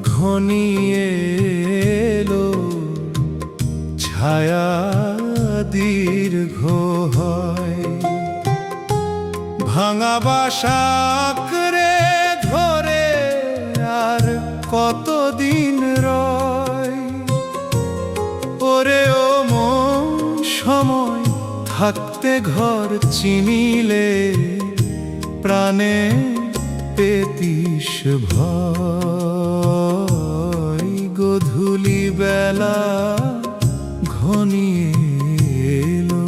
ঘনিয়ে এলো, ছায়া দীর্ঘ হয়। ভাঙা বাসা আঁকড়ে ধরে আর কতদিন রয়। ওরে ও মন, সময় থাকতে ঘর চিনিলে প্রাণে পেতিস ভয়। গোধূলি বেলা ঘনিয়ে এলো।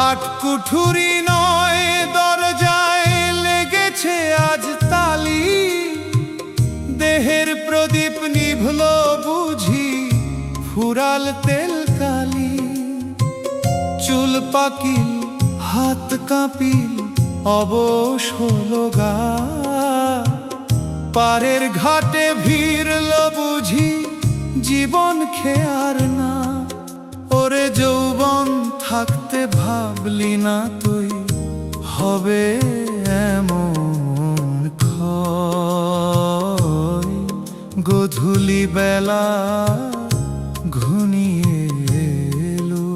আট কুঠুরি নয়, দরজায় লেগেছে আজ তালি। দেহের প্রদীপ নিভল বুঝি ফুরাল তেল কালি। চুল পাকিল, হাত কাঁপিল, অবশ হলো গা। পারের ঘাটে ভিড়ল বুঝি জীবন খেয়ার না। ওরে যৌবন থাকতে ভাবলি না তুই হবে এমন ক্ষয়। গোধূলি বেলা ঘনিয়ে এলো।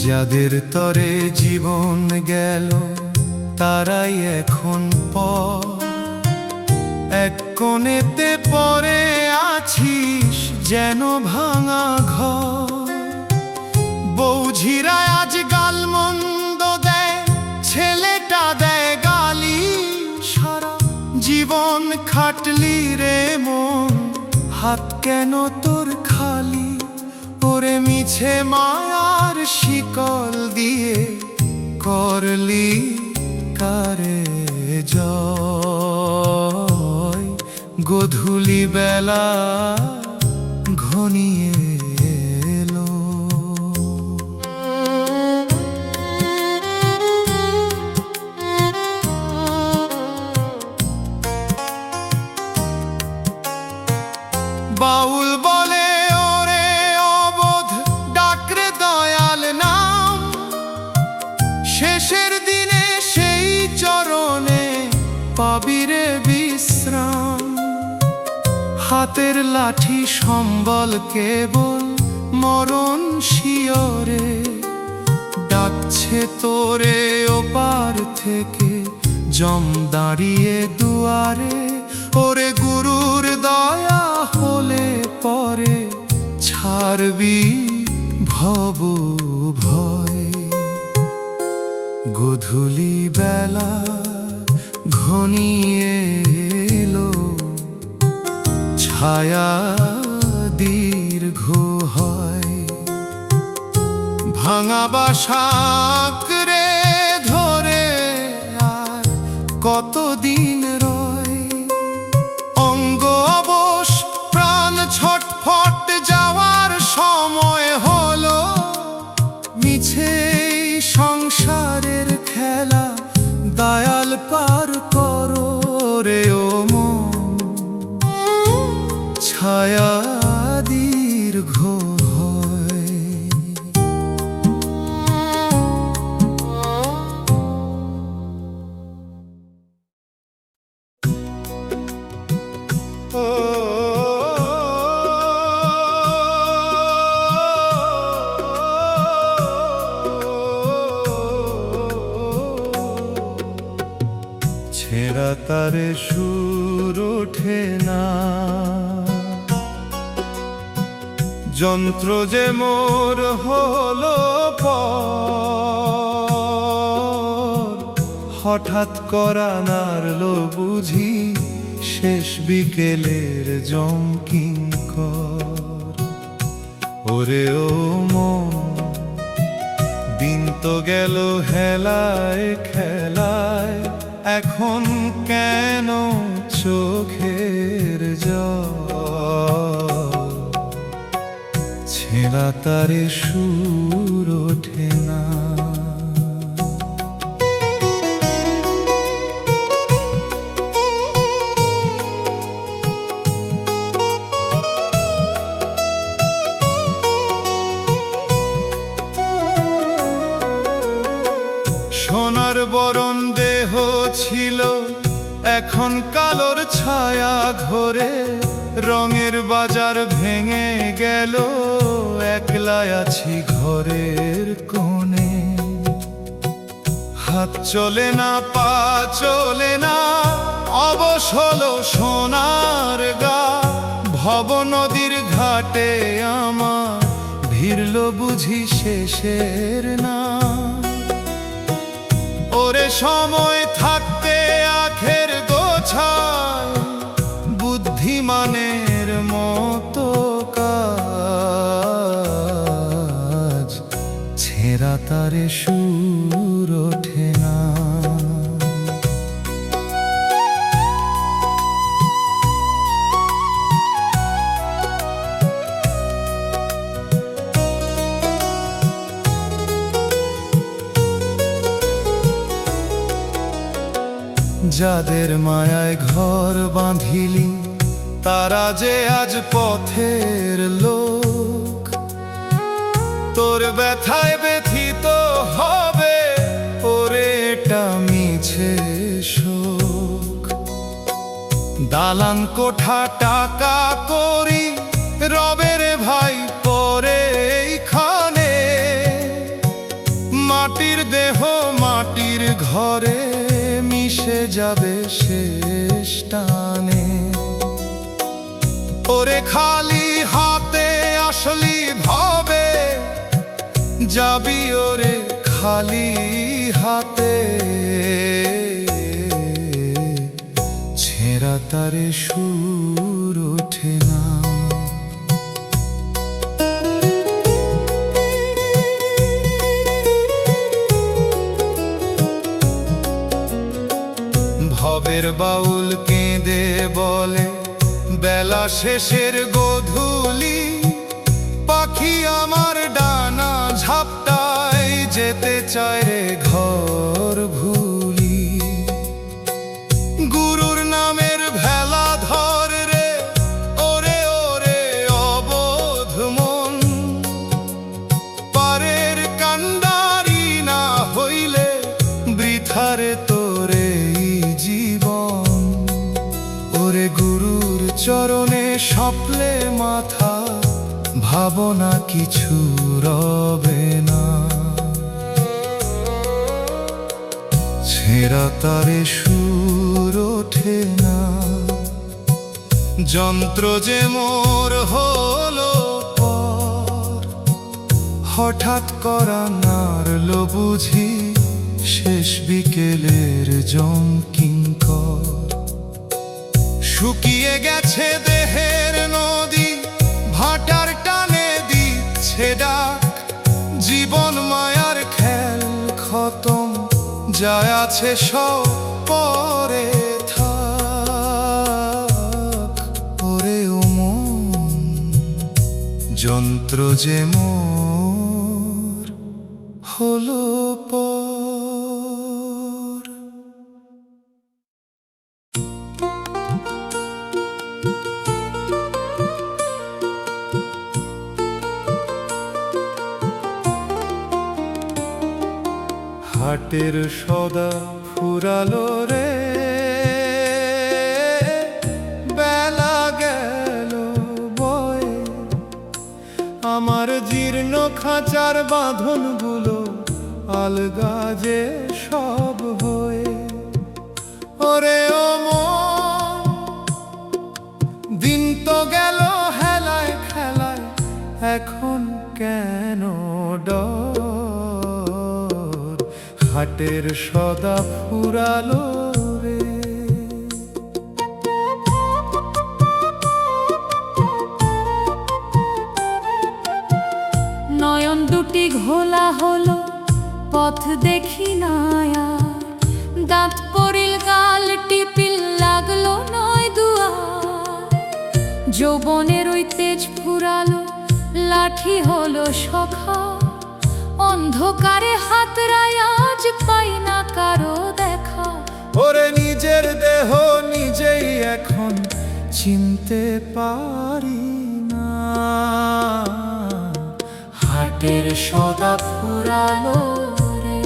যাদের তরে জীবন গেল তারাই এখন পর। এক কোণেতে পড়ে আছিস যেন ভাঙা ঘর। বৌঝিরা আজ গালমন্দ দেয়, ছেলেটা দেয় গালি। সারা জীবন খাটলি রে মন, হাত কেন তোর খালি। ওরে মিছে মায়ার শিকল দিয়ে করলি কারে জয়। গোধূলি বেলা ঘনিয়ে এলো। বাউল বলে ওরে অবোধ, ডাকরে দয়াল নাম। শেষের দিনে সেই চরণে পাবিরে বিশ্রাম। হাতের লাঠি সম্বল কেবল মরণ শিয়রে। ডাকছে তোরে ওপার থেকে জম দাঁড়িয়ে দুয়ারে। ওরে গুরুর দয়া হলে পরে ছাড়বি ভব ভয়। গোধূলি বেলা ঘনিয়ে এলো, ছায়া দীর্ঘ হয়। ভাঙা বাসা আঁকড়ে ধরে আর কতদিন রয়। অঙ্গ অবশ, প্রাণ ছটফট, যাওয়ার সময় হলো। মিছে সংসারের খেলা দয়াল পার করো রে ও মন, ছায়া দীর্ঘ হয়। ছেঁড়া তারে সুর ওঠে না, যন্ত্র যে মোর হলো পর। হঠাৎ করা নাড়লো বুঝি শেষ বিকেলের জমকিঙ্কর। ওরে ও মন, দিন তো গেল হেলায় খেলায়, এখন কেন চোখের জল? ছেঁড়া তারে সুর ওঠে না। সোনার বরণ দেহ ছিল, এখন কালোর ছায়া ঘরে। রঙের বাজার ভেঙে গেল, একলা আছি ঘরের কোণে। হাত চলে না, পা চলে না, অবশ হলো সোনার গা। ভব নদীর ঘাটে আমার ভিড়ল বুঝি শেষের না। ওরে সময় থাকতে আখের গোছায়, বুদ্ধিমানের মতো কাজ। ছেঁড়া তারে সুর ওঠে না। যাদের মায়ায় ঘর বাঁধিলি, তারা যে আজ পথের লোক। তোর ব্যথায় ব্যথিত হবে, ওরে এটা মিছে শোক। দালান কোঠা টাকা করি, রবের ভাই পরে এইখানে। মাটির দেহ মাটির ঘরে, মিশে যাবে শেষ টানে। ওরে খালি হাতে আসলি ভাবে, যাবি ওরে খালি হাতে। ছেঁড়া তারে সুর ওঠে না। ভবের বাউল কেঁদে বলে, বেলা শেষের গোধূলি। পাখি আমার ডানা ঝাপটায়, যেতে চায় রে ঘর ভুলি। গুরুর নামের ভেলা ধর রে, ওরে ওরে অবোধ মন। পারের কান্ডারি না হইলে, বৃথারে তোরে জীবন। ওরে গুরুর চরণে সপলে মাথা, ভাবনা কিছু রবে না। ছেঁড়া তারে সুর ওঠে না। যন্ত্র যে মোর হলো পর, হঠাৎ করা নাড়ল বুঝি শেষ বিকেলের জঙ্কিঙ্কর। শুকিয়ে গেছে দেহের নদী, ভাটার টানে দিচ্ছে ডাক। জীবন মায়ার খেল খতম, যায় আছে সব পরে থাক। ওরে ও মন, যন্ত্র যে মোর হলো পর। হাটের সদা ফুরালো রে, বেলা গেল বয়ে। আমার জীর্ণ খাঁচার বাঁধনগুলো আলগা যে সব হয়ে। ওরে ও মন, দিন তো গেল হেলায় খেলায়, এখন কেন ডর? হাটের সদা ফুরালো রে। নয়ন দুটি ঘোলা হলো, পথ দেখি না আর। দাঁত পড়িল গাল টিপিল, লাগলো নয় দুয়ার। যৌবনের ওই তেজ ফুরালো, লাঠি হলো সখা। অন্ধকারে হাতরায় আজ পাই না কারো দেখা। ওরে নিজের দেহ নিজেই এখন চিনতে পারি না। হাটের সদা ফুরালো রে।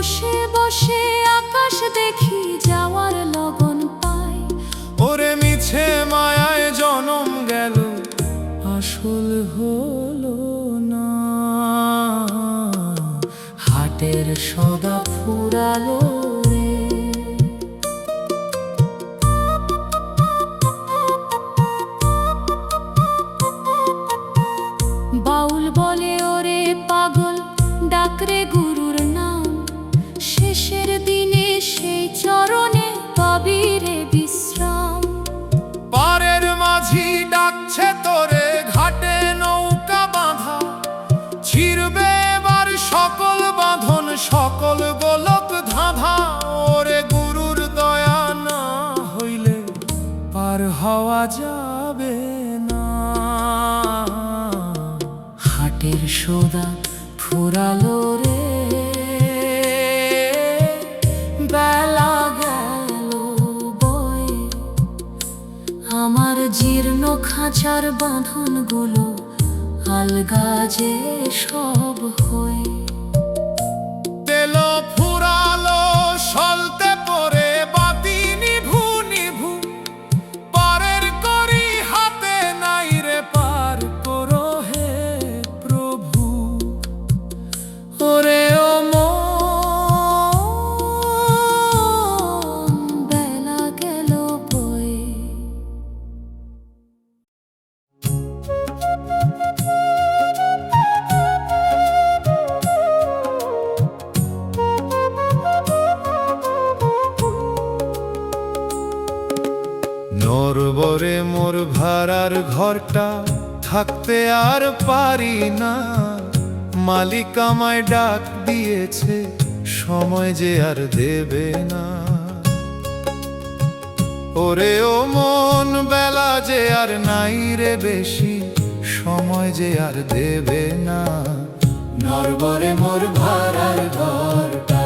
বসে বসে আকাশ দেখি যাওয়ার লগন পাই। ওরে মিছে মায়ায় জনম গেল, আসল হলো না। হাটের সদা ফুরালো রে। বাউল বলে ওরে পাগল, ডাকরে গুরুর নাম। শেষের দিনে সেই চরণে পাবি রে বিশ্রাম। পারের মাঝি ডাকছে তোরে, ঘাটে নৌকা বাঁধা। ছিড়বে এবার সকল বাঁধন, সকল গোলক ধাঁধা। ওরে গুরুর দয়া না হইলে পার হওয়া যাবে না। হাটের সদা ফুরালো রে। বেলা গেল বয়ে, আমার জীর্ণ খাঁচার বাঁধনগুলো আলগা যে সব হয়ে। তেল ফুরালো সলতে পরে, বাতি নিভু নিভু। পারের করি হাতে নাই রে, পার করো হে প্রভু। ওরে ও মন, বেলা গেল বয়ে। নরবরে মোর ভাড়ার ঘরটা, থাকতে আর পারি না। মালিক আমায় ডাক দিয়েছে, সময় যে আর দেবে না। ওরে ও মন, বেলা যে আর নাই রে বেশি, সময় যে আর দেবে না। নরবরে মোর ভাড়ার ঘরটা,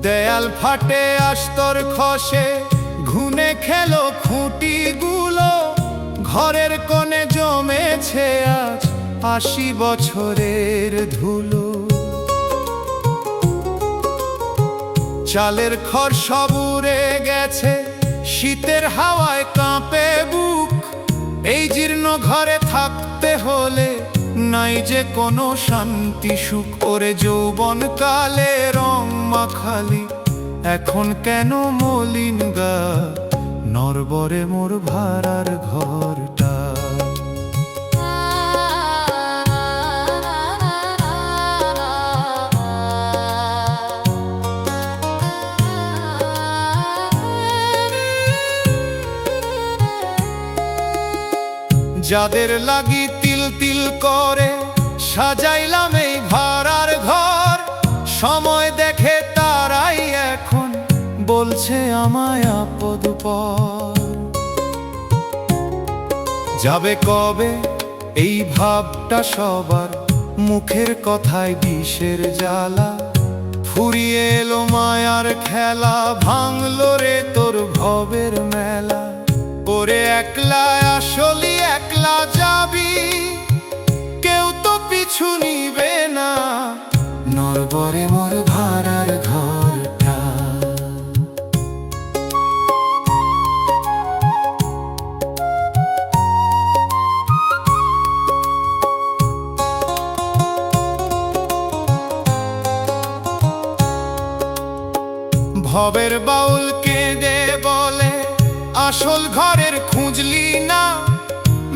দেয়াল ফাটে আস্তর খসে, ঘুনে খেলো খুঁটিগুলো। ঘরের কোণে জমেছে আজ ৮০ বছরের ধুলো। চালের খড় সব উড়ে গেছে, শীতের হাওয়ায় কাঁপে বুক। এই জীর্ণ ঘরে থাকতে হলে নাই যে কোনো শান্তি সুখ। ওরে যৌবন কালে রং মাখালি, এখন কেন মলিন গা। নরবরে মোর ভাড়ার ঘরটা। যাদের লাগি তিল তিল করে সাজাইলাম এই ভাড়ার ঘর, সময় দেখে তারাই এখন বলছে আমায় আপদ পর। যাবে কবে এই ভাবটা সবার, মুখের কথায় বিষের জ্বালা। ফুরিয়ে এলো মায়ার খেলা, ভাঙলো রে তোর ভবের মেলা। ওরে একলা আসলি একলা যাবি, কেউ তো পিছু নিবে না। নরবরে মোর ভাড়ার ঘরটা। ভবের বাউল কেঁদে বলে, আসল ঘরের খুঁজলি না।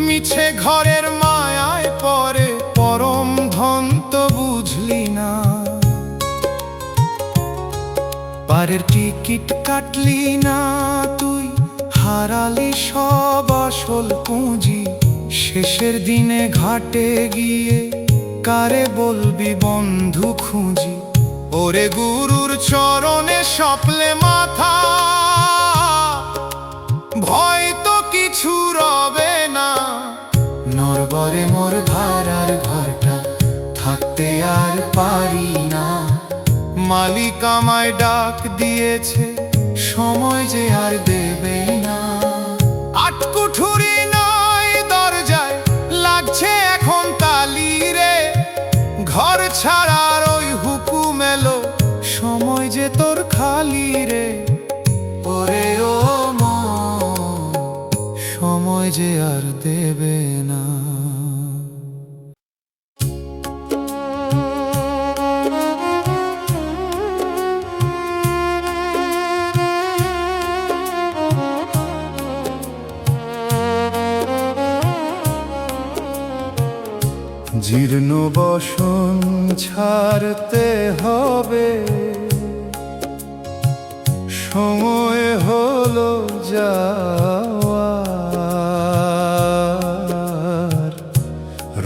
মিছে ঘরের মায়ায় পরে, পরম ধন তো বুঝলি না। পারের টিকিট কাটলি না তুই, হারালি সব আসল পুঁজি। শেষের দিনে ঘাটে গিয়ে কারে বলবি বন্ধু খুঁজি। ওরে গুরুর চরণে সপলে মাথা, ভয় তো কিছু রবে না। নরবরে মোর ভাড়ার ঘরটা, থাকতে আর পারি না। মালিক আমায় ডাক দিয়েছে, সময় যে আর দেবে না। আটকুঠুরি নয় দরজায় লাগছে এখন তালি রে, ঘর ছাড়া বসন ছাড়তে হবে, সময় হলো যাওয়ার।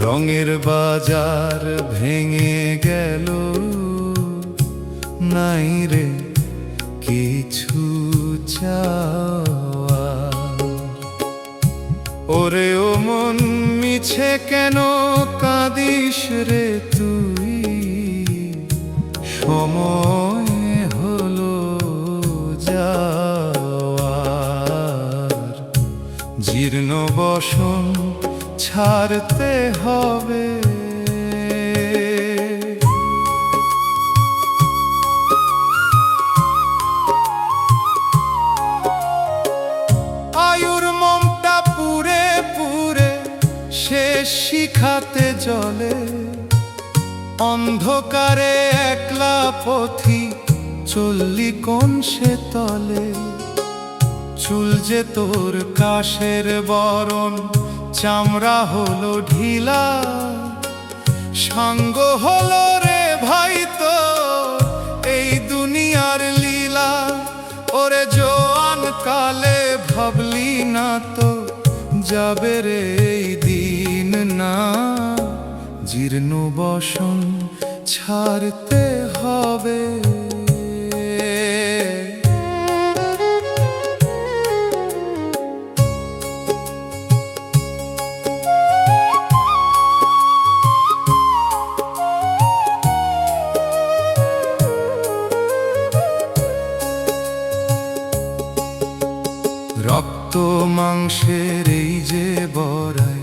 রঙের বাজার ভেঙে গেল, নাই রে কিছু চাওয়া। ওরে ও মন মিছে কেন কাঁদিস রে তুই, সময় হলো যাওয়ার। জীর্ণ বসন ছাড়তে হবে। আয়ুর মমটা পুরে পুরে শেষ শিখাতে জলে, অন্ধকারে একলা পথি চললি কোন সে তলে। চুল যে তোর কাশের বরণ, চামড়া হলো ঢিলা, সাঙ্গ হলো রে ভাই তো এই দুনিয়ার লীলা। ওরে জোয়ান কালে ভাবলি না তো যাবে রে এই দিন না, জীর্ণ বসন ছাড়তে হবে। রক্ত মাংসের এই যে বড়াই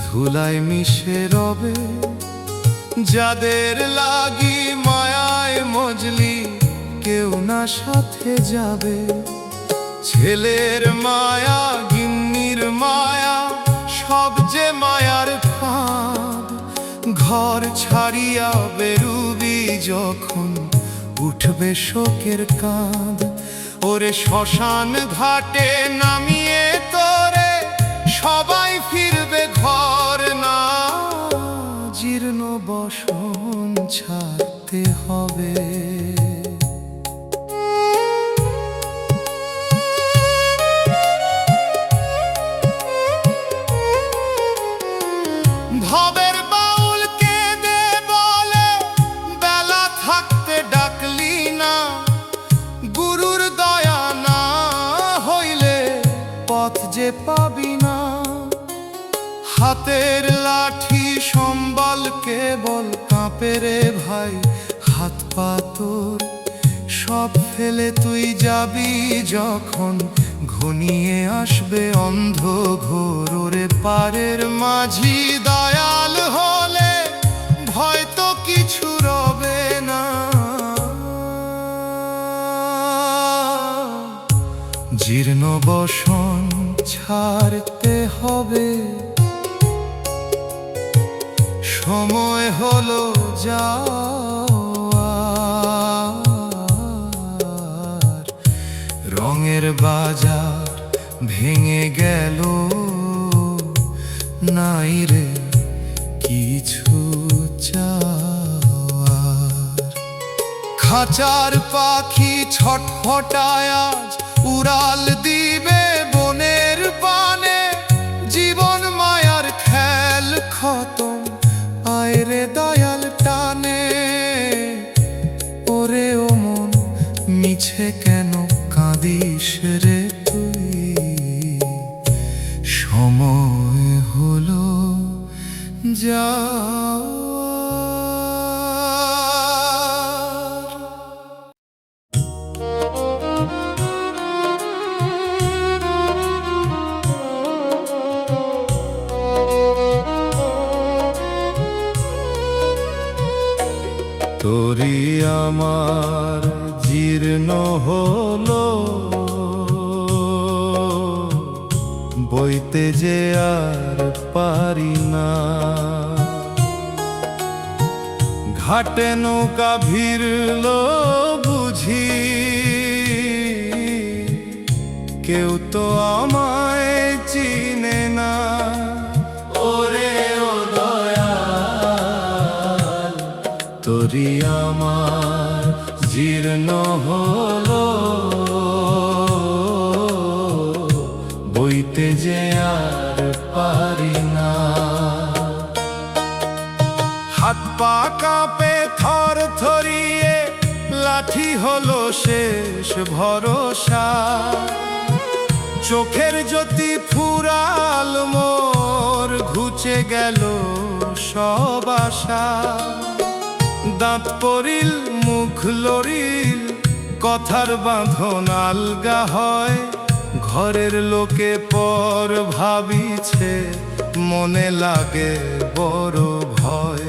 ধুলায় মিশে রবে, যাদের লাগি মায়ায় মজলি কেউ না সাথে যাবে। ছেলের মায়া গিন্নির মায়া সব যে মায়ার ফাঁদ, ঘর ছাড়িয়া বেরুবি যখন উঠবে শোকের কাঁধ। ওরে শ্মশান ঘাটে নামিয়ে তোরে সবাই ফিরবে ঘর না, জীর্ণ বসন ছাড়তে হবে। ভবের বাউল কেঁদে বলে বেলা থাকতে ডাকলি না, গুরুর দয়া না হইলে পথ যে পাবি না। হাতের লাঠি সম্বল কেবল কাঁপে রে ভাই, হাত পা তোর সব ফেলে তুই যাবি যখন ঘনিয়ে আসবে অন্ধ ঘোর। ওরে পারের মাঝি দয়াল হলে ভয় তো কিছু রবে না, জীর্ণ বসন ছাড়তে হবে। সময় হলো যাওয়ার, রঙের বাজার ভেঙে গেল, নাই রে কিছু চাওয়ার। খাঁচার পাখি ছটফটায় আজ উড়াল দিবে বনের পানে, জীবন মায়ার খেল খতম আয় রে দয়াল টানে। ওরে ও মন মিছে কেন কাঁদিস রে তুই, সময় হলো যাওয়ার। তোরি আমার জীর্ণ হলো, বইতে যে আর পারি না। ঘাটে নৌকা ভিড়ল বুঝি, কেউ তো আমায় চিনে না। ওরে ও দয়া তরি আমার জীর্ণ হলো, বইতে যে আর পারি না। হাত পা কাঁপে থর থরিয়ে, লাঠি হলো শেষ ভরসা। চোখের জ্যোতি ফুরাল মোর, ঘুচে গেল সব আশা। দাঁত পড়িল মুখ লড়িল, কথার বাঁধন আলগা হয়। ঘরের লোকে পর ভাবিছে, মনে লাগে বড় ভয়।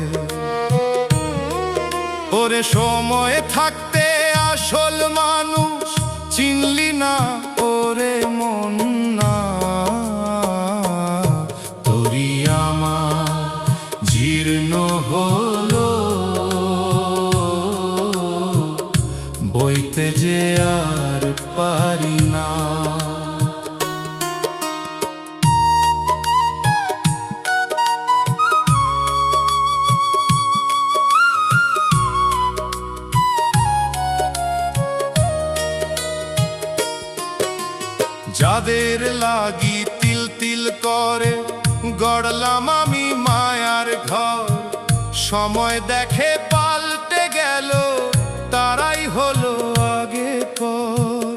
ওরে সময় থাকতে আসল মানুষ চিনলি না, ওরে মন না। তরি আমার জীর্ণ হলো, বইতে যে আর পারি না। যাদের লাগি তিল তিল করে গড়লাম আমি মায়ার ঘর, সময় দেখে পাল্টে গেল, তারাই হলো আগে পর।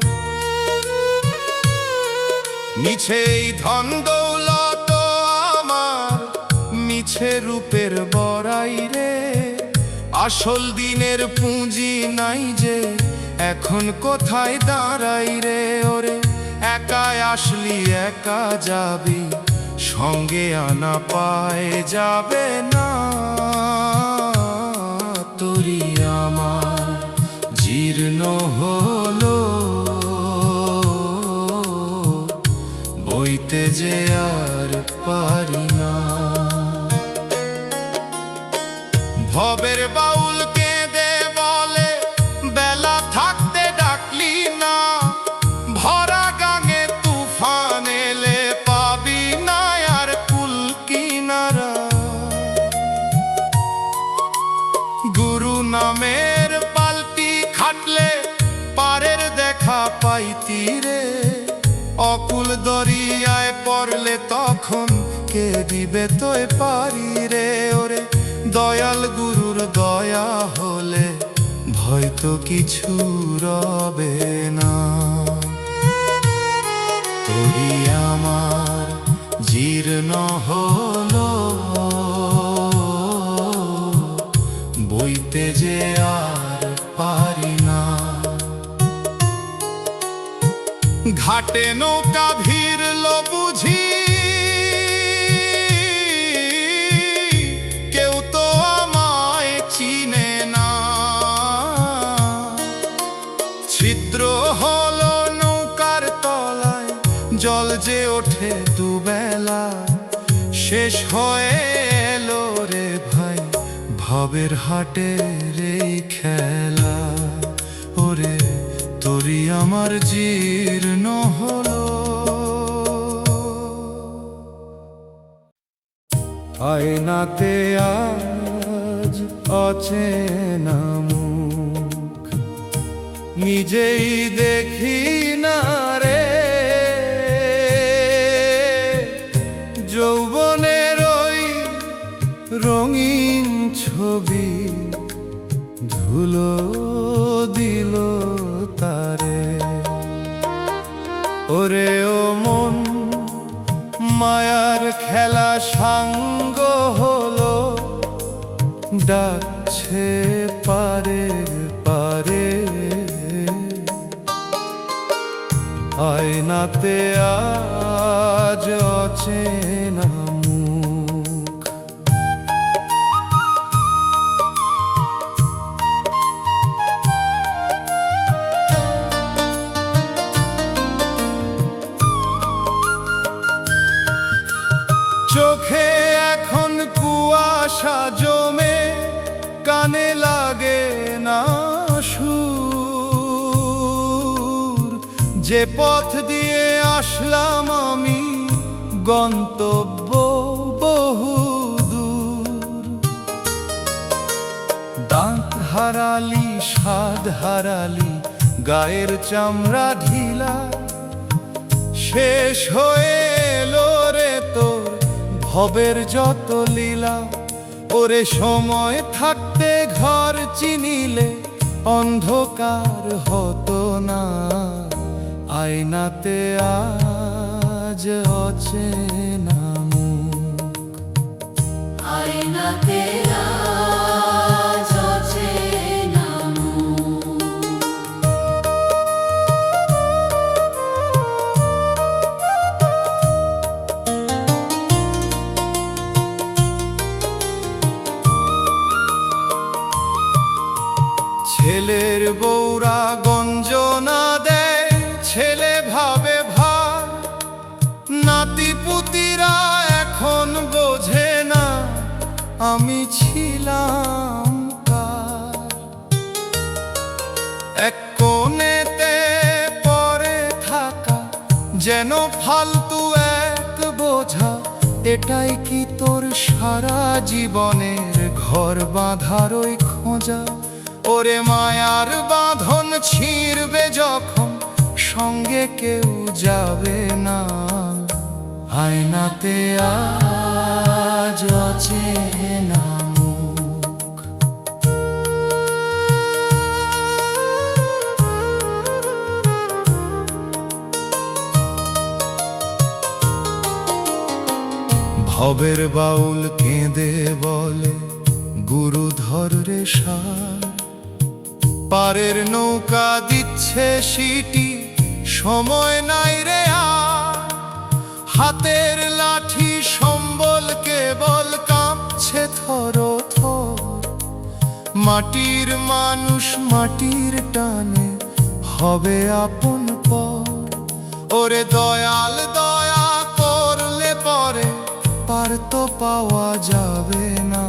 মিছেই ধন দৌলত আমার, মিছে রূপের বড়াই রে। আসল দিনের পুঁজি নাই যে, এখন কোথায় দাঁড়াই রে। ওরে একাই আসলি একা যাবি, সঙ্গে আনা পায়ে যাবে না। তরি আমার জীর্ণ হলো, বইতে যে আর পারি না। ভবের বাউল কেঁদে বলে, বেলা থাকতে ডাকলি না। ভরা গাঙে তুফান এলে পাবি না আর কুল কিনারা। গুরু নামের পালটি খাটলে পারের দেখা পাইতি রে। অকুল দরিয়ায় পড়লে তখন কে দিবে তোয় পারি রে। ওরে দয়াল গুরুর দয়া হলে ভয় তো কিছু রবে না। তরি আমার জীর্ণ হলো, বইতে যে আর পারি না। ঘাটে নৌকা ভিড়ল বুঝি, কেউ তো আমায় চিনে না। ছিদ্র হলো নৌকার তলায়, জল যে ওঠে দুবেলা। শেষ হয়ে এলো রে ভাই, ভবের হাটের এই খেলা। ওরে তরি আমার জীর্ণ হলো। আয়নাতে আজ অচেনা মুখ, নিজেই দেখি না রে। যৌবনের ওই রঙিন ছবি ধুলো দিল তারে। ওরে ও মন মায়ার খেলা সাঙ্গ হলো, ডাকছে পারে পারে। আয়নাতে আজ অচেনা মুখ। চোখে এখন কুয়াশা জমে, কানে লাগে না সুর। যে পথ দিয়ে আসলাম আমি, গন্তব্য বহু দূর। দাঁত হারালি স্বাদ হারালি গায়ের চামড়া ঢিলা শেষ হয়ে এলো রে তোর ভবের যত লীলা ওরে সময় থাকতে ঘর চিনিলে অন্ধকার হতো না আয়নাতে আজ অচেনা মুখ আয়নাতে আজ অচেনা মুখ। ছেলের বউরা গঞ্জনা দেয় ছেলে ভাবে ভার নাতি পুতিরা এখন বোঝে না আমি ছিলাম কার। এক কোণেতে পরে থাকা যেন ফালতু এক বোঝা এটাই কি তোর সারা জীবনের ঘর বাঁধার ওই খোঁজা ওরে মায়ার বাঁধন ছিঁড়বে যখন সঙ্গে কেউ যাবে না আয়নাতে আজ অচেনা মুখ। ভবের বাউল কেঁদে বলে গুরুধর রে সার পারের নৌকা দিচ্ছে সিটি সময় নাই রে আর হাতের লাঠি সম্বল কেবল কাঁপছে থর থর মাটির মানুষ মাটির টানে হবে আপন পর ওরে দয়াল দয়া করলে পরে পার তো পাওয়া যাবে না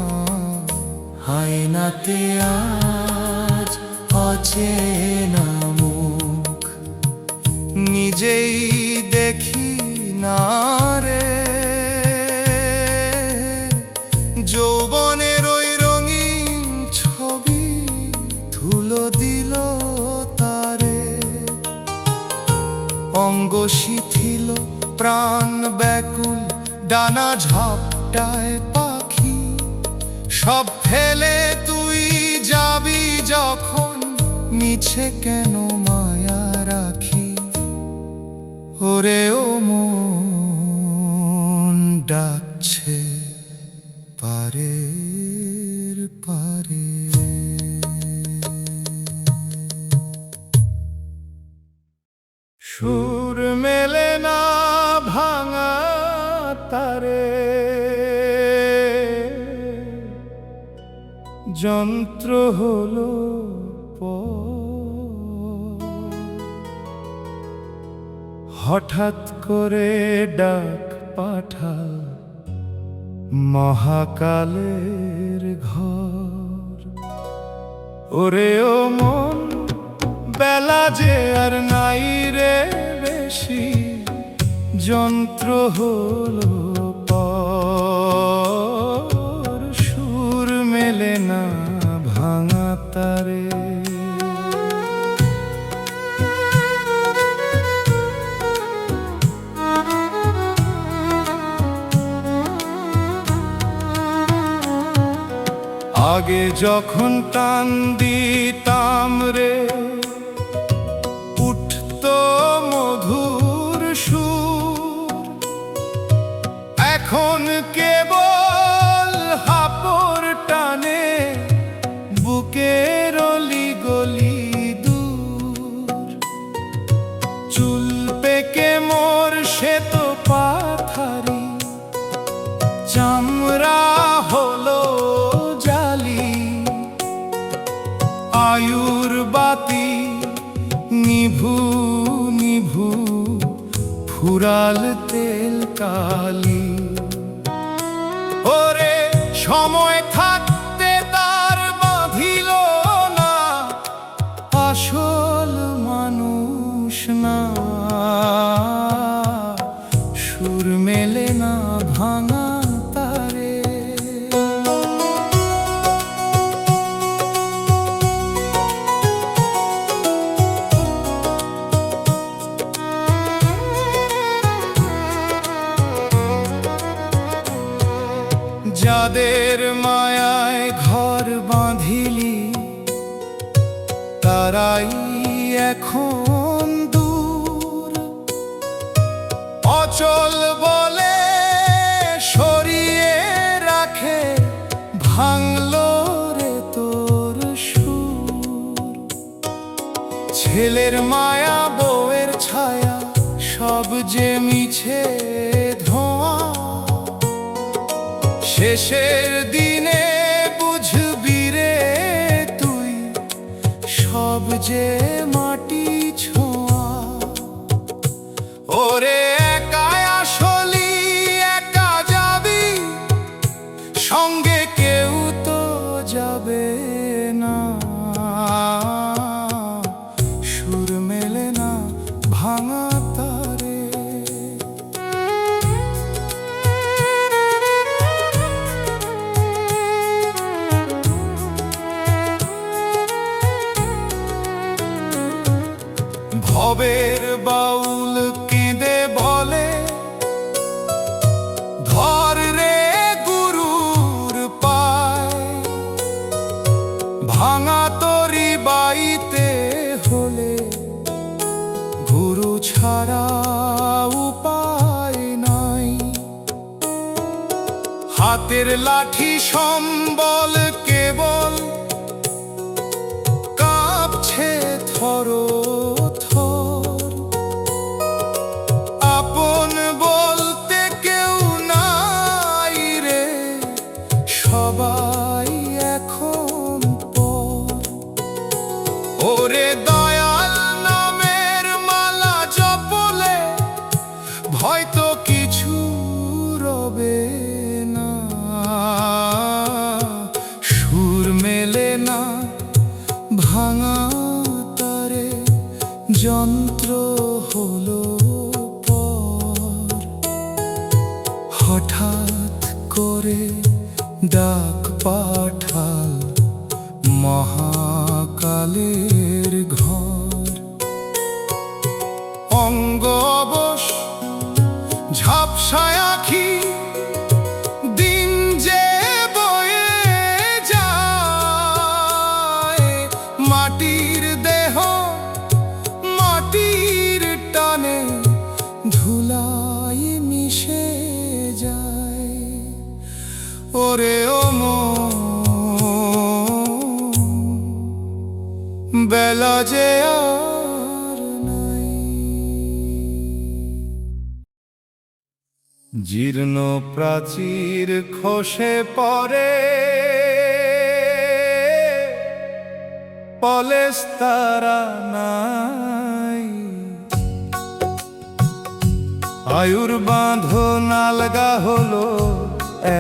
আয়নাতে আজ অচেনা মুখ নিজেই দেখি না রে যৌবনের ওই রঙিন ছবি ধুলো দিল তারে অঙ্গ শিথিল প্রাণ ব্যাকুল ডানা ঝাপটায় পাখি সব ফেলে তুই যাবি যখন মিছে কেন মায়া রাখি ওরে ও মন ডাকছে পারের পারে। সুর মেলে না ভাঙা তারে যন্ত্র হলো হঠাৎ করে ডাক পাঠা মহাকালের ঘর ওরে ও মন বেলা যে আর নাই রে বেশি যন্ত্র হলো পর সুর মেলে না ভাঙা তারে। আগে যখন টান দিতাম রে উঠতো মধুর সুর এখন কেবল হাপর টানে বুকের অলি গলি দূর চুল পেকে মোর সে তো পাথারি চামড়া হলো আয়ুর বাতি নিভু নিভু ফুরাল তেল কালি ওরে সময় থাকতে তার বাঁধিল না আসল মানুষ না সুর মেলে না ভাঙা তারে। যাদের মায়ায় ঘর বাঁধিলি তারাই এখন দূর। অচল বলে সরিয়ে রাখে ভাঙলো রে তোর সুর। ছেলের মায়া বউয়ের ছায়া সব যে মিছে ধোঁয়া। শেষের দিনে বুঝবি রে তুই সব যে মাটি ছোঁয়া। ওরে একা আসলি একা যাবি, সঙ্গে কেউ তো যাবে না। সুর মেলে না ভাঙা তারে। ভবের বাউল কেঁদে বলে ধর রে গুরুর পায়। ভাঙা তরি বাইতে হলে গুরু ছাড়া উপায় নাই। হাতের লাঠি সম্বল কেবল কাঁপছে থর থর। আপন বলতে কেউ নাই রে, সবাই এখন পর। ওরে দয়াল নামের মালা জপলে হয়তো কিছু রবে না। সুর মেলে না ভাঙা তারে, যন্ত্র হলো পর। হঠাৎ করে ডাক পাঠাল মহাকালের ঘর। অঙ্গ অবশ ঝাপসায় আঁখি, দিন যে বয়ে যায়। মাটির দেহ মাটির টানে ধুলায় মিশে যায়। ওরে ও মন, বেলা যে আর নাই। জীর্ণ প্রাচীর খসে পড়ে, পলেস্তারা নাই। আয়ুর বাঁধন আলগা হলো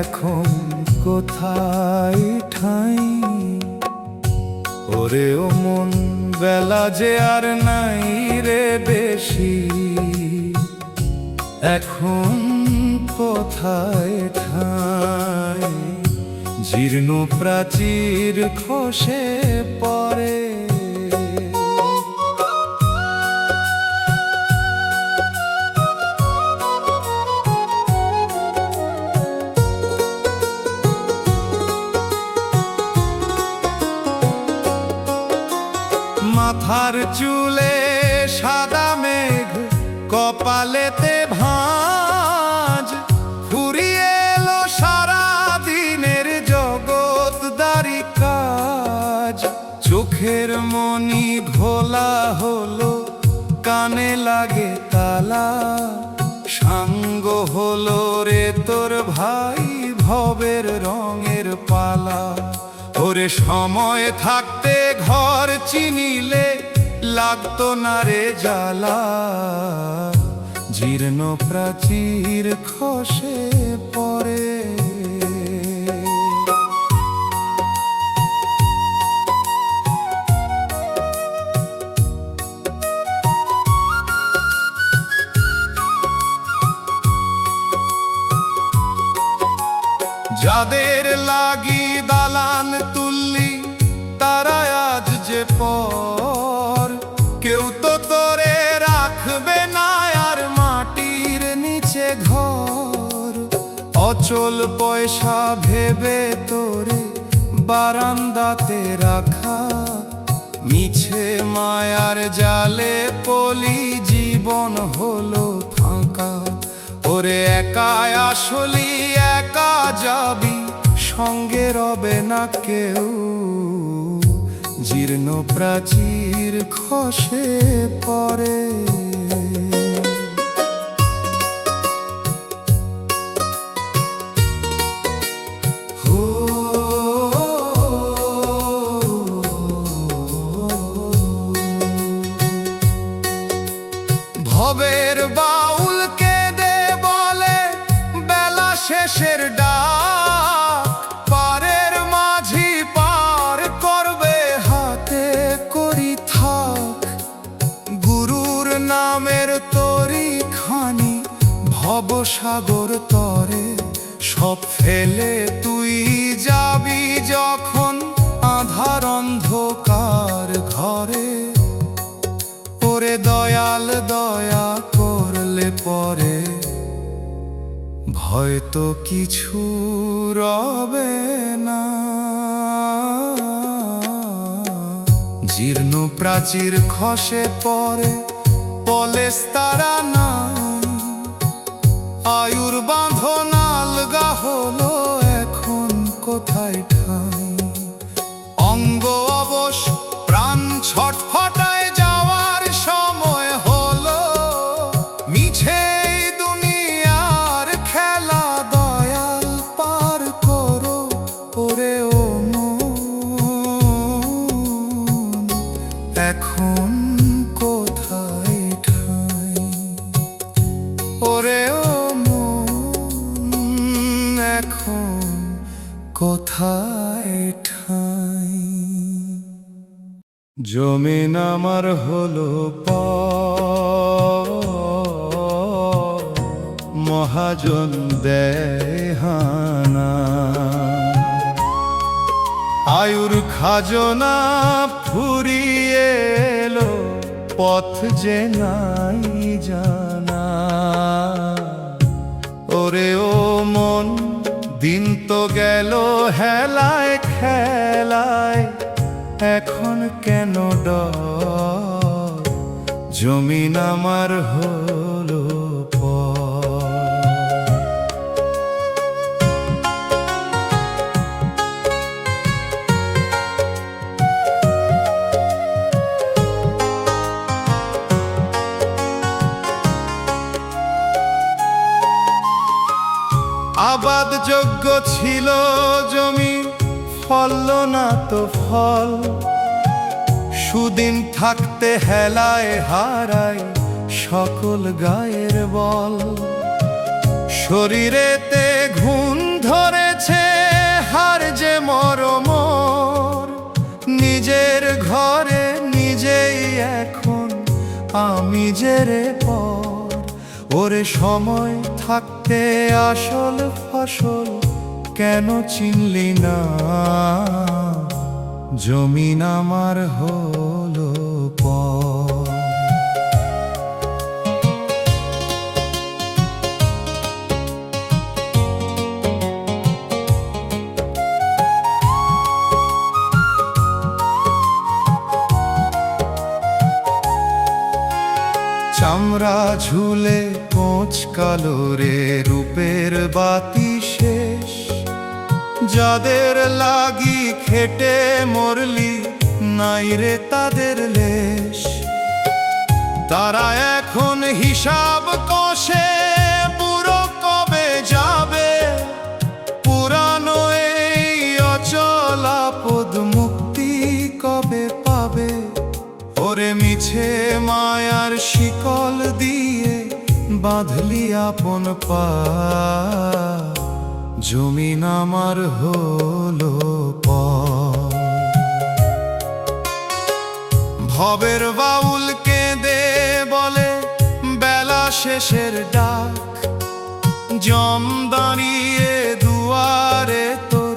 এখন কোথায় ঠাঁই। ওরে ও মন, বেলা যে আর নাই রে বেশি, এখন কোথায় ঠাঁই। জীর্ণ প্রাচীর খসে পড়ে। মাথার চুলে সাদা মেঘ, কপালেতে ভাঁজ। ফুরিয়ে এলো সারা দিনের জগৎদারি কাজ। চোখের মনি ঘোলা হলো, কানে লাগে তালা। সাঙ্গ হলো রে তোর ভাই ভবের রঙের পালা। ওরে সময় থাকতে ঘর চিনিলে লাগতো না রে জ্বালা। জীর্ণ প্রাচীর খসে পড়ে। যাদের লাগি দালান তুললি তারা আজ যে পর। কেউ তো তোরে রাখবে না আর মাটির নিচে ঘর। অচল পয়সা ভেবে তোরে বারান্দাতে রাখা, মিছে মায়ার জালে পলি জীবন হলো ফাঁকা। ওরে একাই আসলি একা যাবি, সঙ্গে রবে না কেউ, জীর্ণ প্রাচীর খসে পড়ে। ভবের বাউল কেঁদে বলে বেলা শেষের ডাক, পারের মাঝি পার করবে হাতে করি থাক। গুরুর নামের তরি খানি ভবসাগর তরে, সব ফেলে তুই যাবি যখন আঁধার অন্ধকার ঘরে। ওরে দয়াল দয়া করলে পরে হয়তো কিছু রবে না। জীর্ণ প্রাচীর খসে পড়ে পলেস্তারা নাই, আয়ুর বাঁধন আলগা হলো এখন কোথায় ঠাই। অঙ্গ অবশ প্রাণ ছটফটায় যাওয়ার সময় হলো, মিছে দুনিয়ার খেলা দয়াল পার করো। ওরে ও মন এখন কোথায় ঠাই, ওরে ও মন এখন কোথায় ঠাই। জমিন আমার হলো মহাজন দেহানা, আয়ুর খাজনা ফুরিয়ে এলো, পথ যে নাই জানা। ওরে ও মন দিন তো গেল হেলায় খেলায়, এখন কেন ডর, জমিন আমার হলো পর। আবাদ যোগ্য ছিল জমি, ফলল না তো ফল, সুদিন থাকতে হেলায় হারাই সকল গায়ের বল। শরীরেতে ঘুণ ধরেছে হার যে মরমর, নিজের ঘরে নিজেই এখন আমি যে রে পর। ওরে সময় থাকতে আসল ফসল কেন চিনলি না, জমিন আমার হলো পর। চামড়া ঝুলে কোঁচ কালো রে রূপের বাতি শেষ, যাদের লাগি খেটে মরলি নাই রে তাদের লেশ। তারা এখন হিসাব কষে পুরো কবে যাবে, পুরানো এই অচল আপদ মুক্তি কবে পাবে। ওরে মিছে মায়ার শিকল দিয়ে বাঁধলি আপন পা, জমিন আমার হলো পর। ভবের বাউল কেঁদে বলে বেলা শেষের ডাক, জম দাঁড়িয়ে দুয়ারে তোর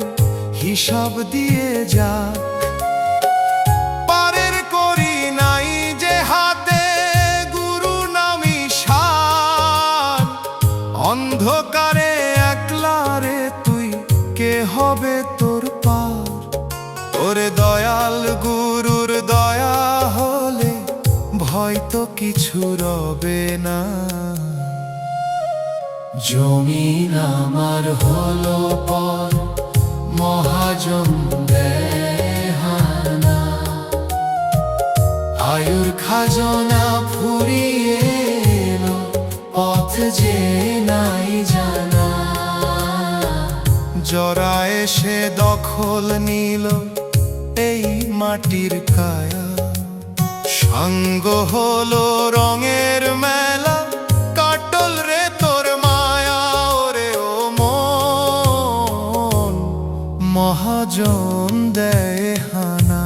হিসাব দিয়ে যাক। পারের করি নাই যে হাতে গুরু নামি সার, অন্ধকারে একলা রে তুই কে দয়া হলে ভয় তো কিছু রবে না। জমিন আমার হলো পর, মহাজন দেহানা, আয়ুর খাজনা ফুরিয়ে এলো, পথ যে নাই জানা। জরা এসে দখল নিল এই মাটির কায়া, সাঙ্গ হলো রঙের মেলা, কাটল রে তোর মায়া ওরে ও মন, মহাজন দেয় হানা।